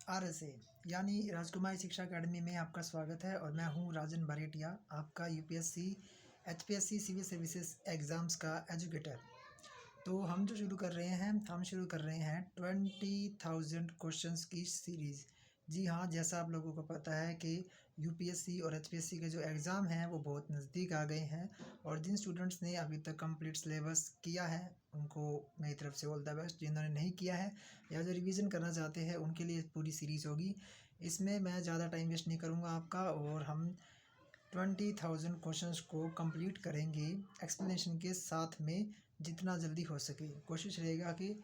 RSA यानी राजकुमारी शिक्षा academy में आपका स्वागत है और मैं हूं राजन बारेटिया, आपका UPSC HPSC civil services exams का एजुकेटर। तो हम शुरू कर रहे हैं 20,000 क्वेश्चंस की सीरीज़। जी हाँ, जैसा आप लोगों को पता है कि यूपीएससी और एचपीएससी के जो एग्ज़ाम हैं वो बहुत नज़दीक आ गए हैं और जिन स्टूडेंट्स ने अभी तक कंप्लीट सिलेबस किया है उनको मेरी तरफ से ऑल द बेस्ट। जिन्होंने नहीं किया है या जो रिवीजन करना चाहते हैं उनके लिए पूरी सीरीज़ होगी। इसमें मैं ज़्यादा टाइम वेस्ट नहीं करूँगा आपका और हम 20,000 क्वेश्चंस को कंप्लीट करेंगे एक्सप्लेनेशन के साथ में जितना जल्दी हो सके। कोशिश रहेगा कि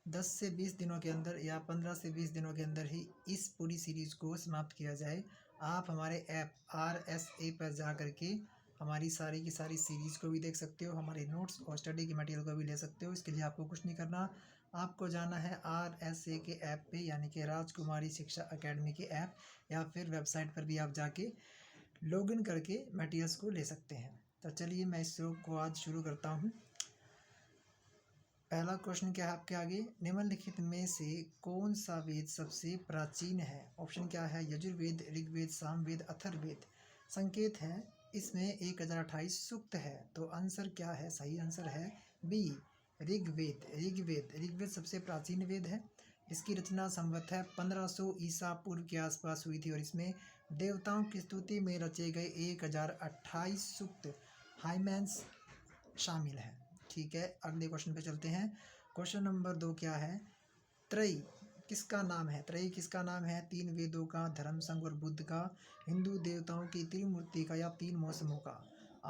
10 से 20 दिनों के अंदर या 15 से 20 दिनों के अंदर ही इस पूरी सीरीज़ को समाप्त किया जाए। आप हमारे ऐप RSA पर जा कर के हमारी सारी की सारी सीरीज़ को भी देख सकते हो, हमारे नोट्स और स्टडी के मटेरियल को भी ले सकते हो। इसके लिए आपको कुछ नहीं करना, आपको जाना है RSA के ऐप पे यानी कि राजकुमारी शिक्षा अकेडमी के ऐप, या फिर वेबसाइट पर भी आप जाके लॉगिन करके मटेरियल्स को ले सकते हैं। तो चलिए मैं इस को आज शुरू करता हूँ। पहला क्वेश्चन क्या है आपके आगे, निम्नलिखित में से कौन सा वेद सबसे प्राचीन है? ऑप्शन क्या है, यजुर्वेद, ऋग्वेद, सामवेद, अथर्ववेद। संकेत है इसमें 1028 सूक्त है, तो आंसर क्या है? सही आंसर है बी, ऋग्वेद। ऋग्वेद सबसे प्राचीन वेद है। इसकी रचना संवत है 1500 ईसा पूर्व के आसपास हुई थी और इसमें देवताओं की स्तुति में रचे गए 1028 सूक्त हाइमेंस शामिल है। ठीक है, अगले क्वेश्चन पे चलते हैं। क्वेश्चन नंबर 2 क्या है, त्रयी किसका नाम है? त्रयी किसका नाम है? 3 वेदों का, धर्म संघ और बुद्ध का, हिंदू देवताओं की त्रिमूर्ति का, या 3 मौसमों का।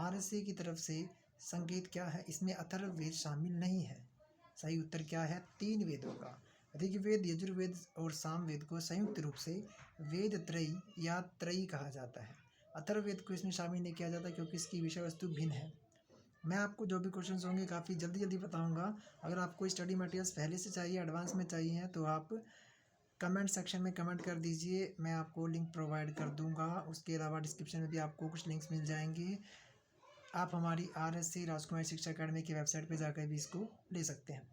RSA की तरफ से संकेत क्या है? इसमें अथर्ववेद शामिल नहीं है। सही उत्तर क्या है? 3 वेदों का। ऋग्वेद, यजुर्वेद और सामवेद को संयुक्त रूप से वेद त्रयी या त्रयी कहा जाता है। अथर्ववेद को इसमें शामिल नहीं किया जाता क्योंकि इसकी विषय वस्तु भिन्न है। मैं आपको जो भी क्वेश्चंस होंगे काफ़ी जल्दी बताऊंगा। अगर आपको स्टडी मटेरियल्स पहले से चाहिए, एडवांस में चाहिए हैं, तो आप कमेंट सेक्शन में कमेंट कर दीजिए, मैं आपको लिंक प्रोवाइड कर दूंगा। उसके अलावा डिस्क्रिप्शन में भी आपको कुछ लिंक्स मिल जाएंगे। आप हमारी RSA राजकुमारी शिक्षा अकेडमी की वेबसाइट पर जाकर भी इसको ले सकते हैं।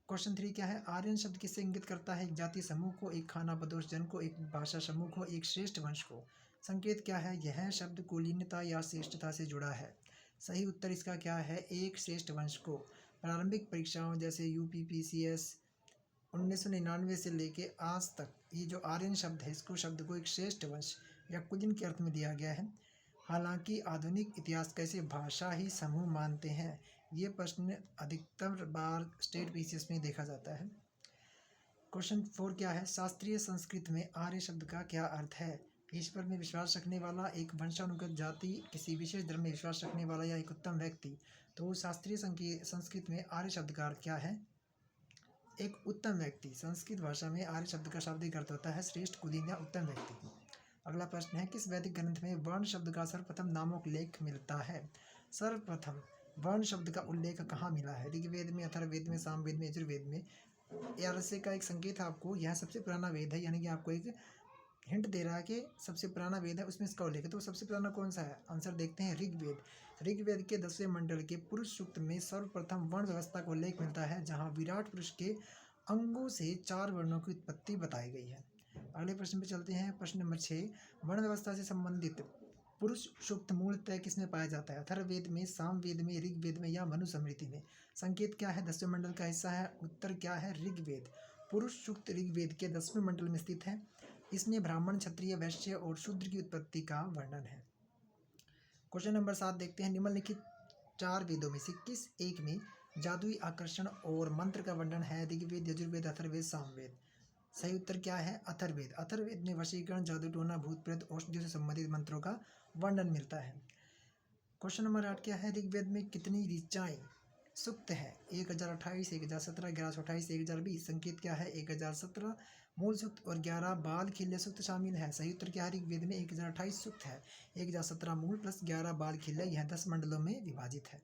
क्वेश्चन 3 क्या है, आर्यन शब्द किससे इंगित करता है? एक जातीय समूह को, एक खाना बदोश जन को, एक भाषा समूह को, एक श्रेष्ठ वंश को। संकेत क्या है? यह शब्द कुलीनता या श्रेष्ठता से जुड़ा है। सही उत्तर इसका क्या है? एक श्रेष्ठ वंश को। प्रारंभिक परीक्षाओं जैसे UPPCS 1999 से लेके आज तक ये जो आर्यन शब्द है, इसको शब्द को एक श्रेष्ठ वंश या कुलीन के अर्थ में दिया गया है। हालांकि आधुनिक इतिहास कैसे भाषा ही समूह मानते हैं, ये प्रश्न अधिकतर बार स्टेट पीसीएस में देखा जाता है। क्वेश्चन 4 क्या है, शास्त्रीय संस्कृत में आर्य शब्द का क्या अर्थ है? ईश्वर में विश्वास रखने वाला, एक वंशानुगत जाति, किसी विशेष धर्म में विश्वास रखने वाला, या एक उत्तम व्यक्ति। तो शास्त्रीय संस्कृत में आर्य शब्द का अर्थ क्या है? एक उत्तम व्यक्ति। संस्कृत भाषा में आर्य शब्द का शाब्दिक अर्थ होता है श्रेष्ठ, कुलीन या उत्तम व्यक्ति। अगला प्रश्न है, किस वैदिक ग्रंथ में वर्ण शब्द का सर्वप्रथम नामक लेख मिलता है? सर्वप्रथम वर्ण शब्द का उल्लेख कहाँ मिला है? ऋग्वेद में, अथर्ववेद में, सामवेद में, यजुर्वेद में। RSA का एक संकेत है आपको, यह सबसे पुराना वेद है, यानी कि आपको एक हिंट दे रहा है कि सबसे पुराना वेद है, उसमें इसका उल्लेख है। तो सबसे पुराना कौन सा है? आंसर देखते हैं, ऋग्वेद। ऋग्वेद के 10वें मंडल के पुरुष सूक्त में सर्वप्रथम वर्ण व्यवस्था का उल्लेख मिलता है, जहाँ विराट पुरुष के अंगों से 4 वर्णों की उत्पत्ति बताई गई है। अगले प्रश्न पे चलते हैं। प्रश्न नंबर 6, वर्ण व्यवस्था से संबंधित पुरुष सूक्त मूलतः किसमें पाया जाता है? अथर्ववेद में, सामवेद में, ऋग्वेद में, या मनुस्मृति में। संकेत क्या है? 10वें मंडल का हिस्सा है। उत्तर क्या है? ऋग्वेद। पुरुष सूक्त ऋग्वेद के 10वें मंडल में स्थित है। इसमें ब्राह्मण, क्षत्रिय, वैश्य और शूद्र की उत्पत्ति का वर्णन है। क्वेश्चन नंबर 7 देखते हैं, निम्नलिखित 4 वेदों में से किस एक में जादुई आकर्षण और मंत्र का वर्णन है? ऋग्वेद, यजुर्वेद, अथर्ववेद, सामवेद। सही उत्तर क्या है? अथर्ववेद। अथर्ववेद में वशीकरण, जादू टोना, भूत प्रेत, औषधियों से संबंधित मंत्रों का वर्णन मिलता है। क्वेश्चन नंबर 8 क्या है, ऋग्वेद में कितनी ऋचाएं सूक्त है? 1028, 1017, 1128, 1020। संकेत क्या है? 1017 मूल सूक्त और 11 बाल खिल्य सूक्त शामिल है। सही उत्तर क्या है? ऋग्वेद में 1028 सूक्त है, 1017 मूल प्लस 11 बाल खिल्य, यह 10 मंडलों में विभाजित है।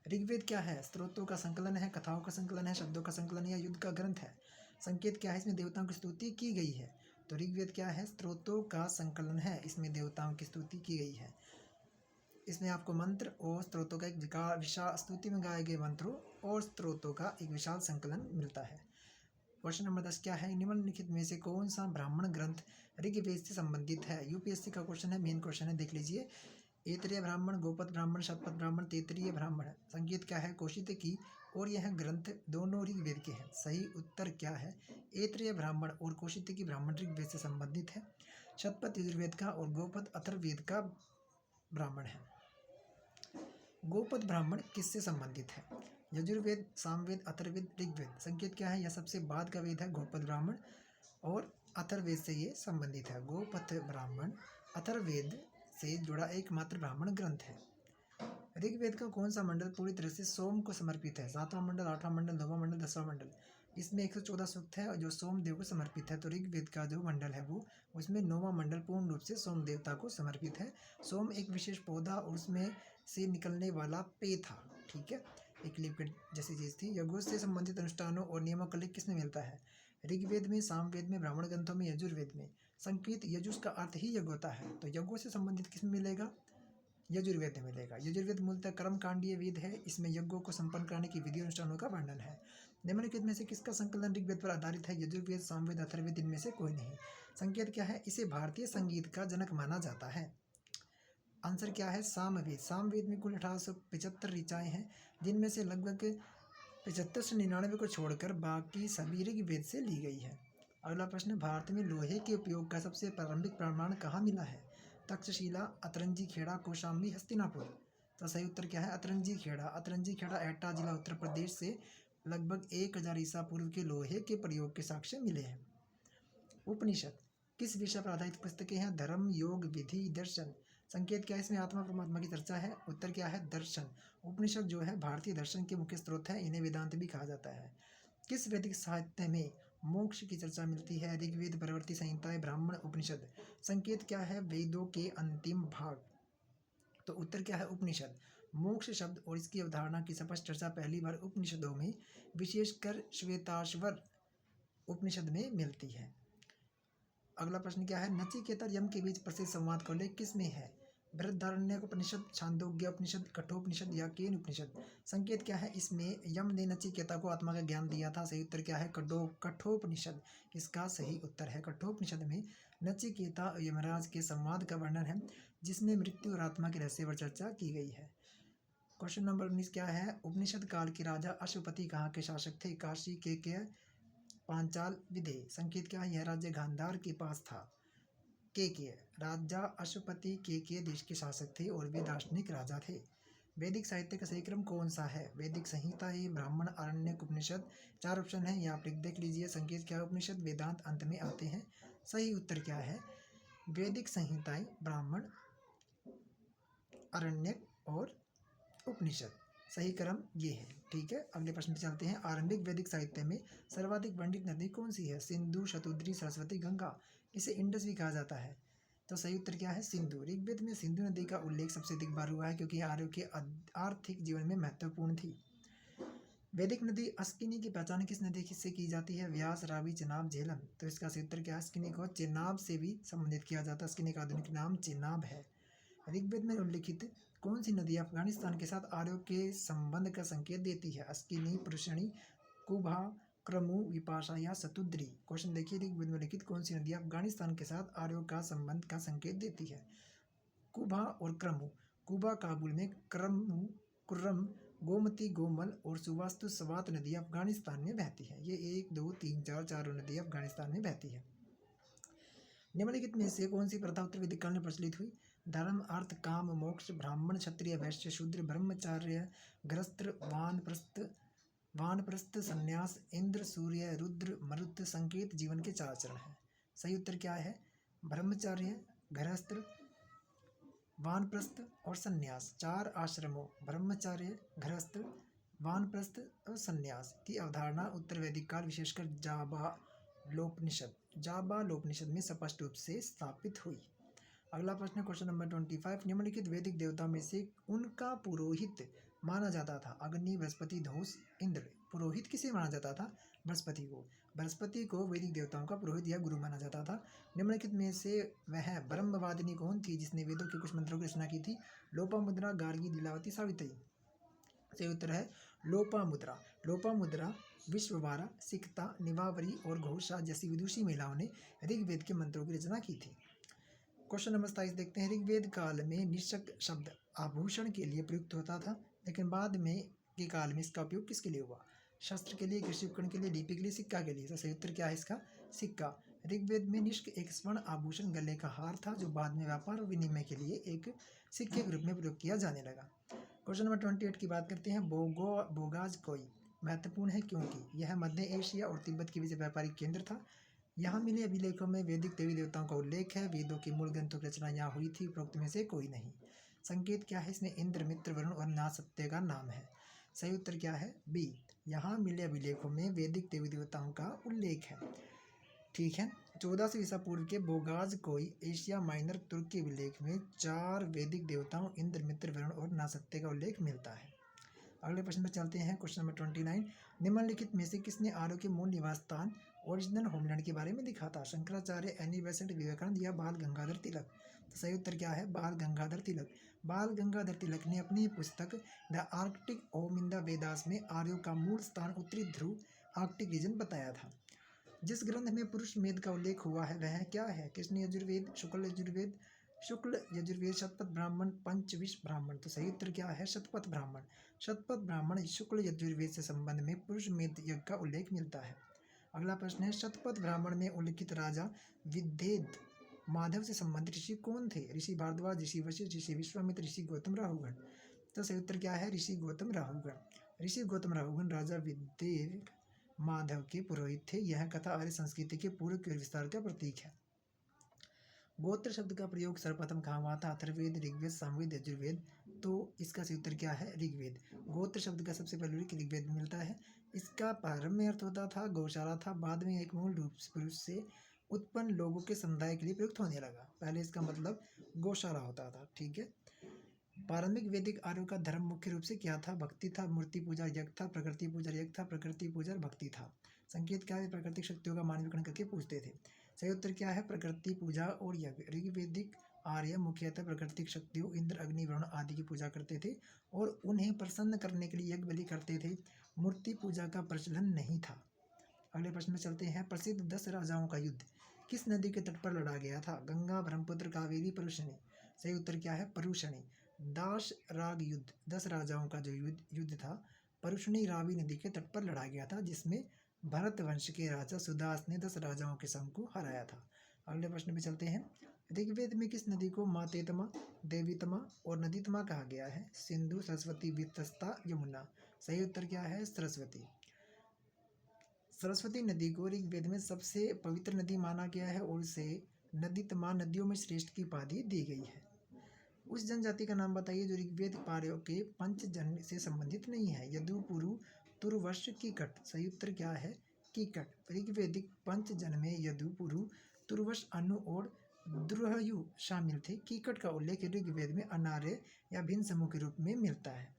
ऋग्वेद क्या है? स्त्रोतों का संकलन है, कथाओं का संकलन है, शब्दों का संकलन या युद्ध का ग्रंथ है। संकेत क्या है? इसमें देवताओं की स्तुति की गई है। तो ऋग्वेद क्या है? स्त्रोतों का संकलन है, इसमें देवताओं की स्तुति की गई है। इसमें आपको मंत्र और स्त्रोतों का एक विशाल, स्तुति में गाए गए मंत्रों और स्त्रोतों का एक विशाल संकलन मिलता है। क्वेश्चन नंबर 10 क्या है, निम्नलिखित में से कौन सा ब्राह्मण ग्रंथ ऋग्वेद से संबंधित है। यूपीएससी का क्वेश्चन है, मेन क्वेश्चन है, देख लीजिए। ऐतरेय ब्राह्मण, गोपद ब्राह्मण, शतपथ ब्राह्मण, तैतरीय ब्राह्मण। संकेत क्या है, कौशितकी और यह ग्रंथ दोनों ऋग्वेद के हैं। सही उत्तर क्या है, ऐतरेय ब्राह्मण और कौशितकी ब्राह्मण ऋग्वेद से संबंधित है। शतपथ यजुर्वेद का और गोपद अथर्ववेद का ब्राह्मण है। गोपद ब्राह्मण किससे संबंधित है, यजुर्वेद, सामवेद, अथर्ववेद, ऋग्वेद। संकेत क्या है, यह सबसे बाद का वेद है गोपद ब्राह्मण और अथर्ववेद से ये संबंधित है। गोपथ ब्राह्मण अथर्ववेद से जुड़ा एकमात्र ब्राह्मण ग्रंथ है। ऋग्वेद का कौन सा मंडल पूरी तरह से सोम को समर्पित है, 7वां मंडल, 8वां मंडल, 9वां मंडल, 10वां मंडल। इसमें 114 सूक्त है और जो सोमदेव को समर्पित है। तो ऋग्वेद का जो मंडल है वो उसमें 9वां मंडल पूर्ण रूप से सोम देवता को समर्पित है। सोम एक विशेष पौधा और उसमें से निकलने वाला पेय था, ठीक है, एक लिक्विड जैसी चीज थी। यज्ञों से संबंधित अनुष्ठानों और नियमों का उल्लेख किसमें मिलता है, ऋग्वेद में, सामवेद में, ब्राह्मण ग्रंथों में, यजुर्वेद में। संकेत यजुष का अर्थ ही यज्ञ होता है, तो यज्ञों से संबंधित किसमें मिलेगा, यजुर्वेद में मिलेगा। यजुर्वेद मूलतः कर्मकांडीय वेद है, इसमें यज्ञों को संपन्न करने की विधि अनुष्ठानों का वर्णन है। निम्नलिखित में से किसका संकलन ऋग्वेद पर आधारित है, यजुर्वेद, सामवेद, अथर्ववेद, इनमें से कोई नहीं। संकेत क्या है, इसे भारतीय संगीत का जनक माना जाता है। आंसर क्या है, सामवेद। सामवेद में कुल 1875 ऋचाएं हैं, जिनमें से लगभग 75 से 99 को छोड़कर बाकी सभी ऋग्वेद से ली गई है। अगला प्रश्न, भारत में लोहे के उपयोग का सबसे प्रारंभिक प्रमाण कहाँ मिला है, तक्षशिला, अतरंजी खेड़ा, कौशाम्बी, हस्तिनापुर। तो सही उत्तर क्या है, अतरंजी खेड़ा। अतरंजी खेड़ा एटा जिला उत्तर प्रदेश से लगभग 1000 ईसा पूर्व के लोहे के प्रयोग के साक्ष्य मिले हैं। उपनिषद किस विषय पर आधारित पुस्तकें हैं, धर्म, योग, विधि, दर्शन। संकेत क्या है, इसमें आत्मा परमात्मा की चर्चा है। उत्तर क्या है, दर्शन। उपनिषद जो है भारतीय दर्शन के मुख्य स्रोत है, इन्हें वेदांत भी कहा जाता है। किस वैदिक साहित्य में मोक्ष की चर्चा मिलती है, ऋग्वेद, परवर्ती संहिताएं, ब्राह्मण, उपनिषद। संकेत क्या है, वेदों के अंतिम भाग। तो उत्तर क्या है, उपनिषद। मोक्ष शब्द और इसकी अवधारणा की स्पष्ट चर्चा पहली बार उपनिषदों में, विशेषकर श्वेताश्वर उपनिषद में मिलती है। अगला प्रश्न क्या है, नचिकेता यम के बीच प्रसिद्ध संवाद का उल्लेख किसमें है, बृहदारण्यक उपनिषद, छांदोग्य उपनिषद, कठोपनिषद या केन उपनिषद। संकेत क्या है, इसमें यम ने नचिकेता को आत्मा का ज्ञान दिया था। सही उत्तर क्या है, कठोपनिषद। इसका सही उत्तर है, कठोपनिषद में नचिकेता और यमराज के संवाद का वर्णन है, जिसमें मृत्यु और आत्मा के रहस्य पर चर्चा की गई है। क्वेश्चन नंबर 19 क्या है, उपनिषद काल के राजा अश्वपति कहाँ के शासक थे, काशी, के पांचाल, विदेह। संकेत क्या है, यह राज्य गांधार के पास था। के राजा अश्वपति के देश के शासक थे और वे दार्शनिक राजा थे। वैदिक साहित्य का सही क्रम कौन सा है, वैदिक संहिताएं, ब्राह्मण, आरण्यक, उपनिषद। 4 ऑप्शन है, यहाँ पर देख लीजिए। संकेत क्या है, उपनिषद, वेदांत अंत में आते हैं। सही उत्तर क्या है, वैदिक संहिताएं, ब्राह्मण, आरण्यक और उपनिषद। सही क्रम ये है, ठीक है। अगले प्रश्न पे चलते हैं। आरंभिक वैदिक साहित्य में सर्वाधिक वर्णित नदी कौन सी है, सिंधु, शतुद्री, सरस्वती, गंगा। इसे इंडस भी कहा जाता है। तो सही उत्तर क्या है, सिंधु। ऋग्वेद में सिंधु नदी का उल्लेख सबसे अधिक बार हुआ है, क्योंकि आर्यों के आर्थिक जीवन में महत्वपूर्ण थी। वैदिक नदी अस्किनी की पहचान किस नदी से की जाती है, व्यास, रावी, चेनाब, झेलम। तो इसका सही उत्तर क्या है, अस्किनी को चेनाब से भी संबंधित किया जाता है। अस्किनी का आधुनिक नाम चेनाब है। ऋग्वेद में उल्लिखित कौन सी नदी अफगानिस्तान के साथ आर्यों के संबंध का संकेत देती है, अस्किनी, पुरुषणी, कुभा, क्रमु, विपाशा या शतुद्री। क्वेश्चन देखिए, ऋग्वेद में लिखित कौन सी नदी अफगानिस्तान के साथ आर्यों का संबंध का संकेत देती है, कुभा और क्रमु। कुभा काबुल में, क्रमु, कुर्रम, गोमती, गोमल और सुवास्तु सवात नदियाँ अफगानिस्तान में बहती है। ये 1, 2, 3, 4 चारों नदियाँ अफगानिस्तान में बहती है। निम्नलिखित में से कौन सी प्रथा उत्तर वैदिक काल में प्रचलित हुई, धर्म, अर्थ, काम, मोक्ष, ब्राह्मण, क्षत्रिय, वैश्य, शूद्र, ब्रह्मचार्य, गृहस्थ, वानप्रस्थ, संन्यास, इंद्र, सूर्य, रुद्र, मरुत। संकेत जीवन के 4 चरण हैं। सही उत्तर क्या है, ब्रह्मचार्य, गृहस्थ, वानप्रस्थ और संन्यास। 4 आश्रमों ब्रह्मचार्य, गृहस्थ, वानप्रस्थ और संन्यास की अवधारणा उत्तर वैदिक काल विशेषकर जाबालोपनिषद में स्पष्ट रूप से स्थापित हुई। अगला प्रश्न, क्वेश्चन नंबर 25। निम्नलिखित वैदिक देवताओं में से उनका पुरोहित माना जाता था, अग्नि, बृहस्पति, धौस, इंद्र। पुरोहित किसे माना जाता था, बृहस्पति को। बृहस्पति को वैदिक देवताओं का पुरोहित या गुरु माना जाता था। निम्नलिखित में से वह ब्रह्मवादिनी कौन थी जिसने वेदों के कुछ मंत्रों की रचना की थी, लोपामुद्रा, गार्गी, लीलावती, सावित्री। सही उत्तर है लोपामुद्रा। लोपामुद्रा, विश्ववारा, सिकता, निवावरी और घोषा जैसी विदुषी महिलाओं ने ऋग्वेद के मंत्रों की रचना की थी। क्वेश्चन नंबर 27 देखते हैं। ऋग्वेद काल में निषक शब्द आभूषण के लिए प्रयुक्त होता था, लेकिन बाद में के काल में इसका उपयोग किसके लिए हुआ? शस्त्र के लिए, कृषि उपकरण के लिए, लिपि के लिए, सिक्का के लिए। तो सही उत्तर क्या है इसका? सिक्का। ऋग्वेद में निष्क एक स्वर्ण आभूषण गले का हार था, जो बाद में व्यापार और विनिमय के लिए एक सिक्के के रूप में प्रयोग किया जाने लगा। क्वेश्चन नंबर 28 की बात करते हैं। बोगाज कोई महत्वपूर्ण है क्योंकि यह मध्य एशिया और तिब्बत के बीच व्यापारिक केंद्र था। यहाँ मिले अभिलेखों में वैदिक देवी देवताओं का उल्लेख है। वेदों की मूल ग्रंथों की रचना यहाँ हुई थी। उपरोक्त में से कोई नहीं। संकेत क्या है इसमें? इंद्र, मित्र, वरुण और नासत्य का नाम है। सही उत्तर क्या है? बी। यहाँ मिले अभिलेखों में वैदिक देवी देवताओं का उल्लेख है। ठीक है। 1400 ईसा पूर्व के बोगाज कोई एशिया माइनर तुर्क के अभिलेख में 4 वैदिक देवताओं इंद्र, मित्र, वरुण और नासत्य का उल्लेख मिलता है। अगले प्रश्न पर चलते हैं। Question number 29। निम्नलिखित में से किसने आर्यों के मूल निवास स्थान ओरिजिनल होमलैंड के बारे में लिखा था? शंकराचार्य, एनी बेसेंट, विवेकानंद या बाल गंगाधर तिलक? तो सही उत्तर क्या है? बाल गंगाधर तिलक। बाल गंगाधर तिलक ने अपनी पुस्तक the Arctic home in the Vedas में आर्यों का मूल स्थान उत्तरी ध्रुव आर्कटिक रीजन बताया था। जिस ग्रंथ में पुरुष मेद का उल्लेख हुआ है वह क्या है? कृष्ण यजुर्वेद, शुक्ल यजुर्वेद, शतपथ ब्राह्मण, पंचविश ब्राह्मण? तो सही उत्तर क्या है? शतपथ ब्राह्मण। शतपथ ब्राह्मण शुक्ल यजुर्वेद से संबंध में पुरुष मेद यज्ञ का उल्लेख मिलता है। अगला प्रश्न है। शतपथ ब्राह्मण में उल्लिखित राजा विद्येद माधव से संबंधित ऋषि कौन थे? ऋषि भारद्वाज, ऋषि वशिष्ठ, ऋषि विश्वामित्र, ऋषि गौतम राहुगण? तो सही उत्तर क्या है? ऋषि गौतम राहुगण। ऋषि गौतम राहुगण राजा विद्येद माधव के पुरोहित थे। यह कथा आर्य संस्कृति के पूर्व के विस्तार का प्रतीक है। गोत्र शब्द का प्रयोग सर्वप्रथम कहाँ हुआ था? अथर्ववेद, ऋग्वेद, सामवेद, यजुर्वेद? तो इसका सही उत्तर क्या है? ऋग्वेद। गोत्र शब्द का सबसे पहले उल्लेख ऋग्वेद में मिलता है। इसका प्रारंभ में अर्थ होता था गौशाला था, बाद में एक मूल रूप से पुरुष से उत्पन्न लोगों के समुदाय के लिए प्रयुक्त होने लगा। पहले इसका मतलब गौशाला होता था। ठीक है। प्रारंभिक वैदिक आर्यों का धर्म मुख्य रूप से क्या था? भक्ति था, मूर्ति पूजा यज्ञ था, प्रकृति पूजा यज्ञ था, प्रकृति पूजा भक्ति था। संकेत क्या है? प्राकृतिक शक्तियों का मानवीकरण करके पूछते थे। सही उत्तर क्या है? प्रकृति पूजा और यज्ञ। ऋग्वैदिक आर्य मुख्यतः प्राकृतिक शक्तियों इंद्र, अग्नि, वरुण आदि की पूजा करते थे और उन्हें प्रसन्न करने के लिए यज्ञ बलि करते थे। मूर्ति पूजा का प्रचलन नहीं था। अगले प्रश्न में चलते हैं। प्रसिद्ध 10 राजाओं का युद्ध किस नदी के तट पर लड़ा गया था? गंगा, ब्रह्मपुत्र, कावेरी, परुषणी? सही उत्तर क्या है? परुषणी। दाश राग युद्ध 10 राजाओं का जो युद्ध था परुषणी रावी नदी के तट पर लड़ा गया था, जिसमें भरत वंश के राजा सुदास ने 10 राजाओं के संघ को हराया था। अगले प्रश्न में चलते हैं। ऋग्वेद में किस नदी को मातेतमा, देवीतमा और नदीतमा कहा गया है? सिंधु, सरस्वती, वितस्ता, यमुना? सही उत्तर क्या है? सरस्वती। सरस्वती नदी को ऋग्वेद में सबसे पवित्र नदी माना गया है और उसे नदीतमा नदियों में श्रेष्ठ की उपाधि दी गई है। उस जनजाति का नाम बताइए जो ऋग्वेद पार्यों के पंचजन से संबंधित नहीं है। यदुपुरु, तुर्वश, कीकट? सही उत्तर क्या है? कीकट। ऋग्वेदिक पंचजन में यदुपुरु, तुर्वश, अनु और द्रुहयु शामिल थे। कीकट का उल्लेख ऋग्वेद में अनार्य या भिन्न समूह के रूप में मिलता है।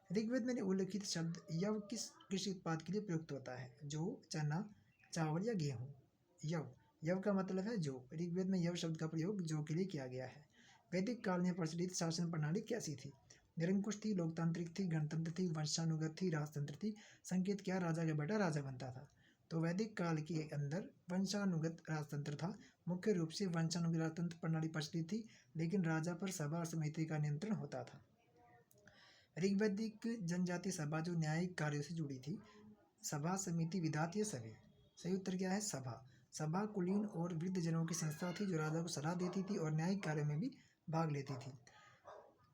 ऋग्वेद में उल्लिखित शब्द यव किस कृषि उत्पाद के लिए प्रयुक्त होता है? जौ, चना, चावल या गेहूँ? यव। यव का मतलब है जौ। ऋग्वेद में यव शब्द का प्रयोग जौ के लिए किया गया है। वैदिक काल में प्रचलित शासन प्रणाली कैसी थी? निरंकुश थी, लोकतांत्रिक थी, गणतंत्र थी, वंशानुगत थी, राजतंत्र थी? संकेत क्या? राजा का बेटा राजा बनता था। तो वैदिक काल के अंदर वंशानुगत राजतंत्र था। मुख्य रूप से वंशानुगत राजतंत्र प्रणाली प्रचलित थी, लेकिन राजा पर सभा और समिति का नियंत्रण होता था। ऋग्वैदिक जनजाति सभा जो न्यायिक कार्यों से जुड़ी थी। सभा, समिति, विधात या सभ्य? सही उत्तर क्या है? सभा। सभा कुलीन और वृद्ध जनों की संस्था थी जो राजा को सलाह देती थी और न्यायिक कार्यों में भी भाग लेती थी।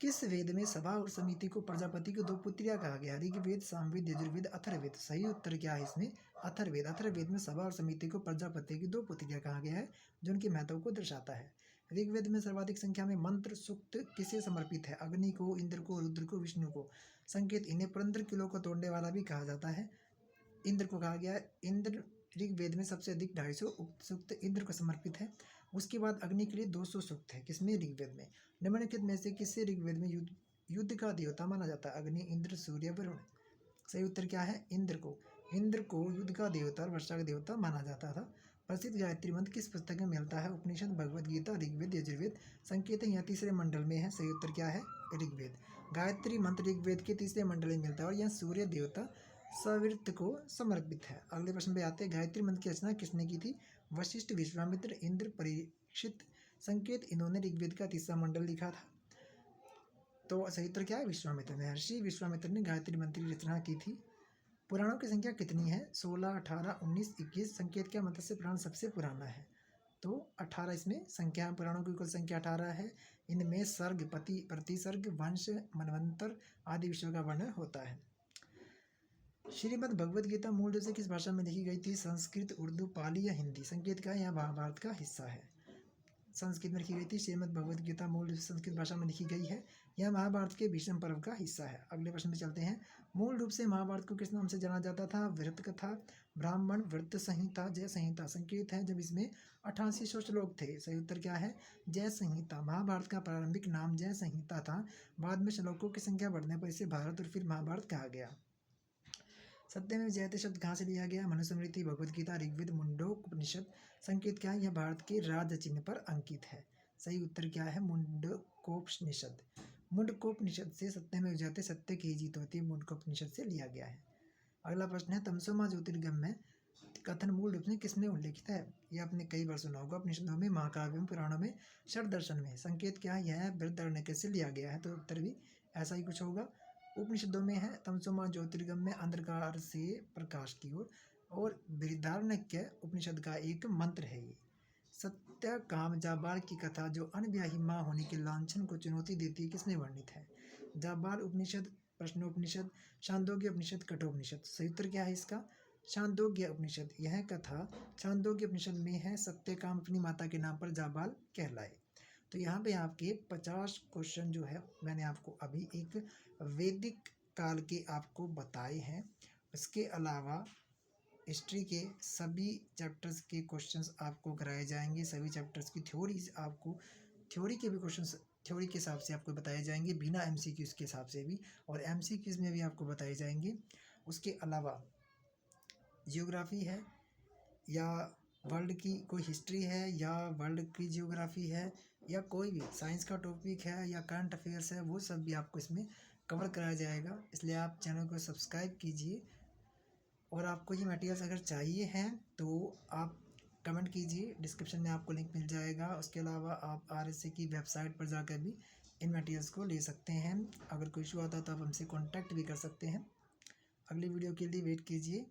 किस वेद में सभा और समिति को प्रजापति की 2 पुत्रियां कहा गया? ऋग्वेद, सामवेद, यजुर्वेद, अथर्ववेद? सही उत्तर क्या है इसमें? अथर्ववेद। अथर्ववेद में सभा और समिति को प्रजापति की 2 पुत्रियां कहा गया है, जो उनके महत्व को दर्शाता है। ऋग्वेद में सर्वाधिक संख्या में मंत्र सूक्त किसे समर्पित है? अग्नि को, इंद्र को, रुद्र को, विष्णु को? संकेत इन्हें पुरंदर किलों को तोड़ने वाला भी कहा जाता है। इंद्र को कहा गया है। इंद्र ऋग्वेद में सबसे अधिक 250 सूक्त इंद्र को समर्पित है। उसके बाद अग्नि के लिए 200 सूक्त है। किसमें? ऋग्वेद में। निम्नलिखित में से किससे ऋग्वेद में युद्ध का देवता माना जाता है? अग्नि, इंद्र, सूर्य, वरुण? सही उत्तर क्या है? इंद्र को। इंद्र को युद्ध का देवता और वर्षा का देवता माना जाता था। प्रसिद्ध गायत्री मंत्र किस पुस्तक में मिलता है? उपनिषद, भगवद गीता, ऋग्वेद, यजुर्वेद? संकेत है यह तीसरे मंडल में है। सही उत्तर क्या है? ऋग्वेद। गायत्री मंत्र ऋग्वेद के तीसरे मंडल में मिलता है और यह सूर्य देवता सवित्र को समर्पित है। अगले प्रश्न पे आते हैं, गायत्री मंत्र की रचना किसने की थी? वशिष्ठ, विश्वामित्र, इंद्र, परीक्षित। संकेत, इन्होंने ऋग्वेद का 3रा मंडल लिखा था। तो सही उत्तर क्या है? विश्वामित्र। महर्षि विश्वामित्र ने गायत्री मंत्र की रचना की थी। पुराणों की संख्या कितनी है? 16, 18, 19, 21। संकेत क्या मतलब से पुराण सबसे पुराना है? तो 18 इसमें संख्या है। पुराणों की कुल संख्या 18 है। इनमें सर्ग, प्रतिसर्ग, वंश, मनवंतर आदि विषयों का वर्णन होता है। श्रीमद् भगवद गीता मूल रूप से किस भाषा में लिखी गई थी? संस्कृत, उर्दू, पाली या हिंदी? संकेत का यह महाभारत का हिस्सा है। संस्कृत में लिखी गई थी। श्रीमद् भगवद गीता मूल रूप से संस्कृत भाषा में लिखी गई है। यह महाभारत के भीष्म पर्व का हिस्सा है। अगले प्रश्न पे चलते हैं। मूल रूप से महाभारत को किस नाम से जाना जाता था? वृत्त कथा, ब्राह्मण, वृत्त संहिता, जय संहिता। संकेत है जब इसमें 8800 श्लोक थे। सही उत्तर क्या है? जय संहिता। महाभारत का प्रारंभिक नाम जय संहिता था। बाद में श्लोकों की संख्या बढ़ने पर इसे भारत और फिर महाभारत कहा गया। सत्यमेव जयते शब्द कहाँ से लिया गया? मनुस्मृति, भगवद गीता, ऋग्वेद, मुंडकोपनिषद। संकेत क्या है? यह भारत के राज चिन्ह पर अंकित है। सही उत्तर क्या है? मुंडकोपनिषद। मुंडकोपनिषद से सत्यमेव जयते, सत्य की जीत होती है, मुंडकोपनिषद से लिया गया है। अगला प्रश्न है, तमसोमा ज्योतिर्गमय कथन मूल रूप से किसने उल्लेखित है? यह आपने कई बार सुना होगा, उपनिषदों में, महाकाव्यों, पुराणों में, षड दर्शन में। संकेत क्या है? यह बृहदारण्यक से लिया गया है। तो उत्तर भी ऐसा ही कुछ होगा। उपनिषदों में है तमसोमा ज्योतिर्गमय अंधकार से प्रकाश की ओर, और बृहदारण्यक उपनिषद का एक मंत्र है ये। सत्य काम जाबाल की कथा जो अनब्याही माँ होने के लांछन को चुनौती देती है, किसने वर्णित है? जाबाल उपनिषद, प्रश्नोपनिषद, छांदोग्य उपनिषद, कठोपनिषद। सही उत्तर क्या है इसका? छांदोग्य उपनिषद। यह कथा छांदोग्य उपनिषद में है। सत्यकाम अपनी माता के नाम पर जाबाल कहलाए। तो यहाँ पे आपके 50 क्वेश्चन जो है मैंने आपको अभी एक वैदिक काल के आपको बताए हैं। इसके अलावा हिस्ट्री के सभी चैप्टर्स के क्वेश्चंस आपको कराए जाएंगे। सभी चैप्टर्स की थ्योरीज आपको, थ्योरी के भी क्वेश्चंस थ्योरी के हिसाब से आपको बताए जाएंगे, बिना एमसीक्यूज के हिसाब से भी, और एमसीक्यूज में भी आपको बताए जाएंगे। उसके अलावा जियोग्राफी है, या वर्ल्ड की कोई हिस्ट्री है, या वर्ल्ड की जियोग्राफी है, या कोई भी साइंस का टॉपिक है, या करंट अफेयर्स है, वो सब भी आपको इसमें कवर कराया जाएगा। इसलिए आप चैनल को सब्सक्राइब कीजिए। और आपको ये मटेरियल्स अगर चाहिए हैं तो आप कमेंट कीजिए, डिस्क्रिप्शन में आपको लिंक मिल जाएगा। उसके अलावा आप आरएसए की वेबसाइट पर जाकर भी इन मटेरियल्स को ले सकते हैं। अगर कोई इशू आता है तो आप हमसे कॉन्टैक्ट भी कर सकते हैं। अगली वीडियो के लिए वेट कीजिए।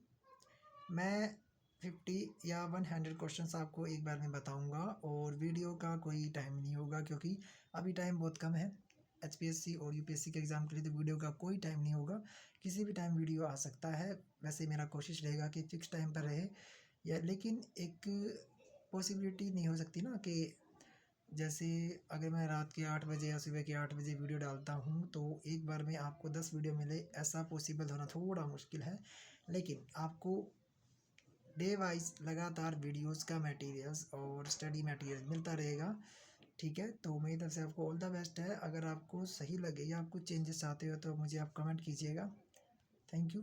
मैं 50 या 100 क्वेश्चंस आपको एक बार में बताऊंगा, और वीडियो का कोई टाइम नहीं होगा क्योंकि अभी टाइम बहुत कम है एचपीएससी और यूपीएससी के एग्ज़ाम के लिए। तो वीडियो का कोई टाइम नहीं होगा, किसी भी टाइम वीडियो आ सकता है। वैसे मेरा कोशिश रहेगा कि फ़िक्स टाइम पर रहे, या लेकिन एक पॉसिबिलिटी नहीं हो सकती ना कि जैसे अगर मैं रात के 8 बजे या सुबह के 8 बजे वीडियो डालता हूँ तो एक बार में आपको 10 वीडियो मिले, ऐसा पॉसिबल होना थोड़ा मुश्किल है। लेकिन आपको डे वाइज लगातार वीडियोस का मटेरियल्स और स्टडी मटेरियल मिलता रहेगा। ठीक है, तो मेरी तरफ से आपको ऑल द बेस्ट है। अगर आपको सही लगे या आप कुछ चेंजेस चाहते हो तो मुझे आप कमेंट कीजिएगा। Thank you.